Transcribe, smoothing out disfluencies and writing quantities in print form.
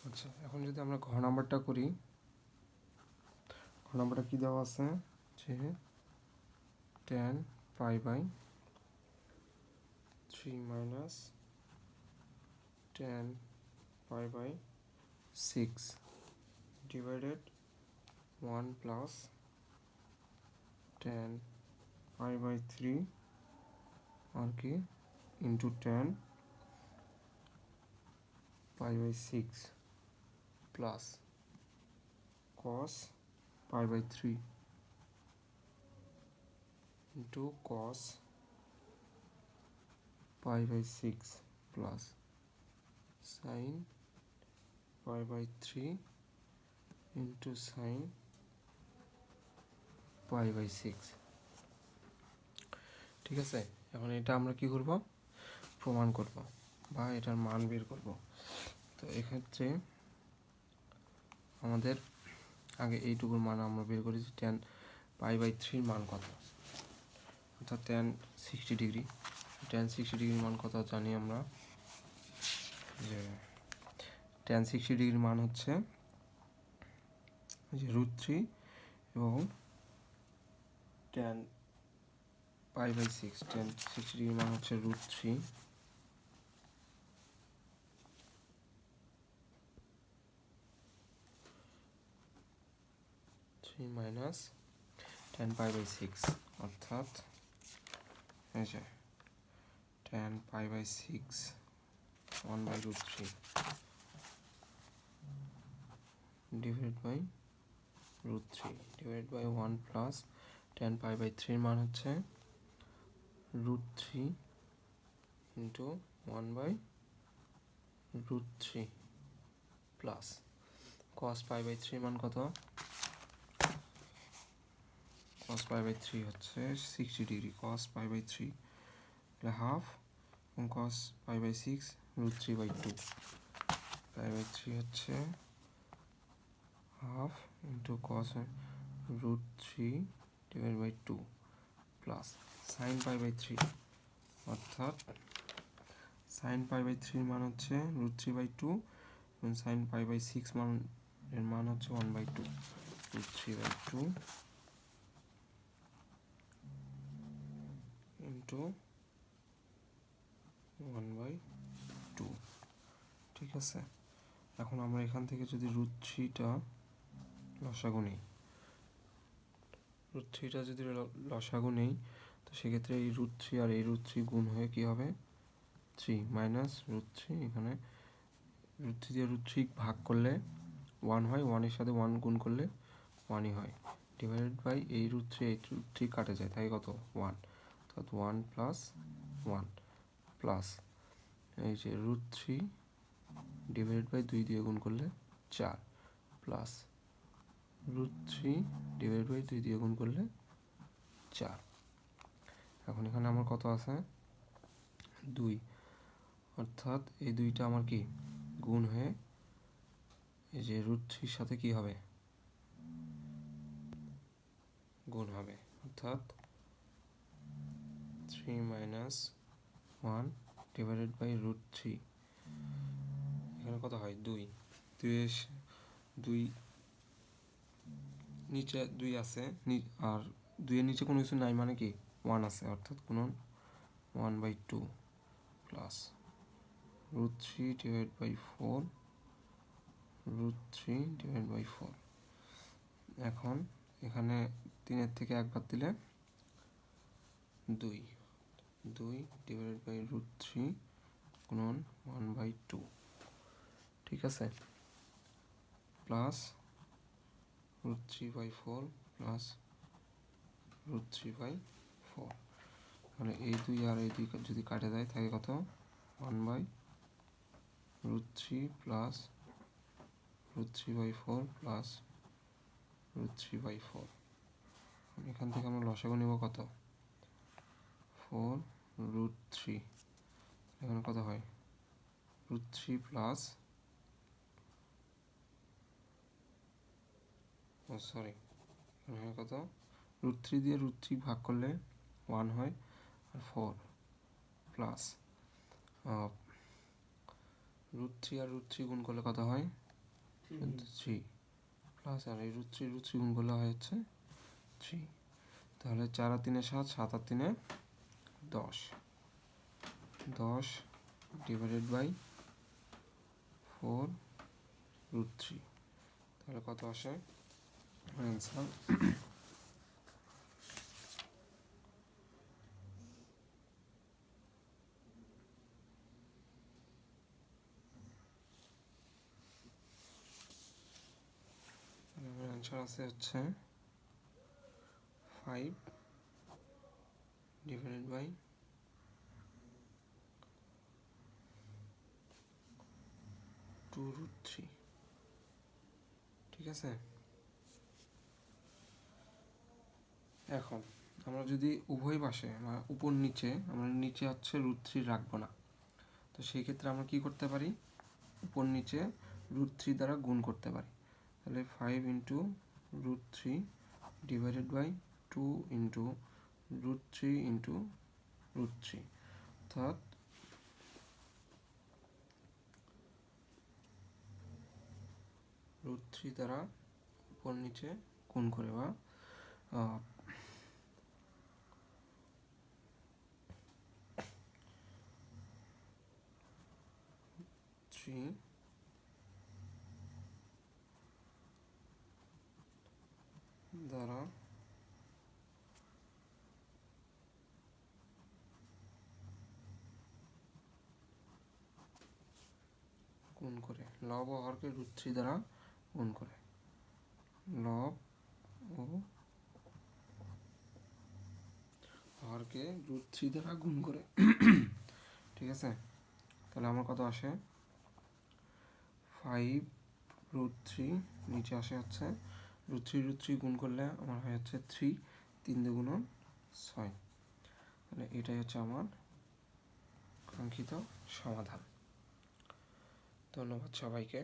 আচ্ছা, এখন যদি আমরা ঘ নাম্বারটা করি, ঘ নাম্বারটা কী দেওয়া আছে যে tan π/3 minus tan π/6 divided 1 plus tan π/3 আর কি into tan π/6 plus cos π/3 into cos π/6 plus sin π/3 into sin π/6। ঠিক আছে, এখন এটা আমরা কি করব, প্রমাণ করব বা এটার মান বের করব। তো এক্ষেত্রে আমাদের আগে এইটুকুর মান আমরা বের করেছি, tan π/3 মান কত, অর্থাৎ tan 60 ডিগ্রি। tan 60 ডিগ্রির মান কত জানি আমরা, যে tan 60 ডিগ্রির মান হচ্ছে যে √3 এবং tan π/6, tan 60 ডিগ্রির মান হচ্ছে √3 মাইনাস tan π/6, অর্থাৎ এই যে tan π/6 1/√3 divide by √3 divide by 1 plus tan π/3 মান হচ্ছে √3 ইন্টু 1/√3 প্লাস cos π/3 মান কত, cos π/3 হচ্ছে 60 ডিগ্রি, cos π/3 তাহলে হাফ এবং cos π/6 √3/2, π/3 হচ্ছে half into cos √3 divide by 2 plus sin π/3, অর্থাৎ sin π/3 মান হচ্ছে √3/2 এবং sin π/6 মান এর মান হচ্ছে 1/2, √3/2 ইন্টু 1/2। ঠিক আছে, এখন আমরা এখান থেকে যদি √3টা লসাগু নেই, √3টা যদি লসাগু নেই, তো সেক্ষেত্রে এই √3 আর এই √3 গুণ হয়ে কী হবে 3 মাইনাস √3, এখানে √3 দিয়ে √3 ভাগ করলে 1 হয়, 1-এর সাথে 1 গুণ করলে 1ই হয়, ডিভাইডেড বাই এই √3 এই √3 কাটে যায়, তাই কত 1, অর্থাৎ 1 প্লাস 1 প্লাস এই যে √3 ডিভাইডেড বাই 2 দিয়ে গুণ করলে 4 প্লাস √3 ডিভাইড বাই 2 দিয়ে গুণ করলে 4। এখন এখানে আমার কত আছে 2, অর্থাৎ এই 2টা আমার কি গুণ হয়ে এই যে √3 সাথে কি হবে গুণ হবে, অর্থাৎ 3 মাইনাস 1 ডিভাইডেড বাই √3, এখানে কত হয় 2, 2 নিচে 2 আছে আর 2 এর নিচে কোনো কিছু নাই মানে কি 1 আছে, অর্থাৎ গুণন 1/2 plus √3 divide by 4 √3 divide by 4। এখন এখানে 3-এর থেকে 1 বাদ দিলে 2 ডিভাইড বাই √3 গুণন 1/2। ঠিক আছে, প্লাস √3/4 প্লাস √3/4, তাহলে এই 2 আর এই 2 যদি কাটে যায় থাকে কত 1/√3 প্লাস √3/4 প্লাস √3/4। এখান থেকে আমরা লসাগু নেব কত 4√3, এখানে কত হয় √3 প্লাস সরি এখানে হয় কত √3 দিয়ে √3 ভাগ করলে 1 হয় আর 4 প্লাস √3 আর √3 গুণ করলে কত হয় থ্রি প্লাস আর এই রুট থ্রি গুণ করলে হয় হচ্ছে থ্রি। তাহলে 4 আর 3 7, 7 আর 3 10, 10 ডিভাইডেড বাই 4 রুট থ্রি। তাহলে কত আসে অ্যান্সার? অ্যান্সার আছে হচ্ছে 5 ডিভাইডেড বাই 2 রুট থ্রি। ঠিক আছে, এখন আমরা যদি উভয় পাশে উপর নিচে, আমরা নিচে হচ্ছে রুট থ্রি রাখবো না, তো সেই ক্ষেত্রে আমরা কি করতে পারি, উপর নিচে রুট থ্রি দ্বারা গুণ করতে পারি। তাহলে 5 into root three divided by 2 into root three into root three, অর্থাৎ রুট থ্রি দ্বারা উপর নিচে গুণ করে বা থ্রি দ্বারা গুণ করে, লব ও হরকে রুট থ্রি দ্বারা গুণ করে, লব ও হরকে রুট থ্রি দ্বারা গুণ করে। ঠিক আছে, তাহলে আমার কত আসে 5 রুট থ্রি, নিচে আসে হচ্ছে রুট থ্রি গুণ করলে আমার হয় হচ্ছে 3, 3 দুগুণ 6। তাহলে এটাই হচ্ছে আমার কাঙ্ক্ষিত সমাধান। ধন্যবাদ সবাইকে।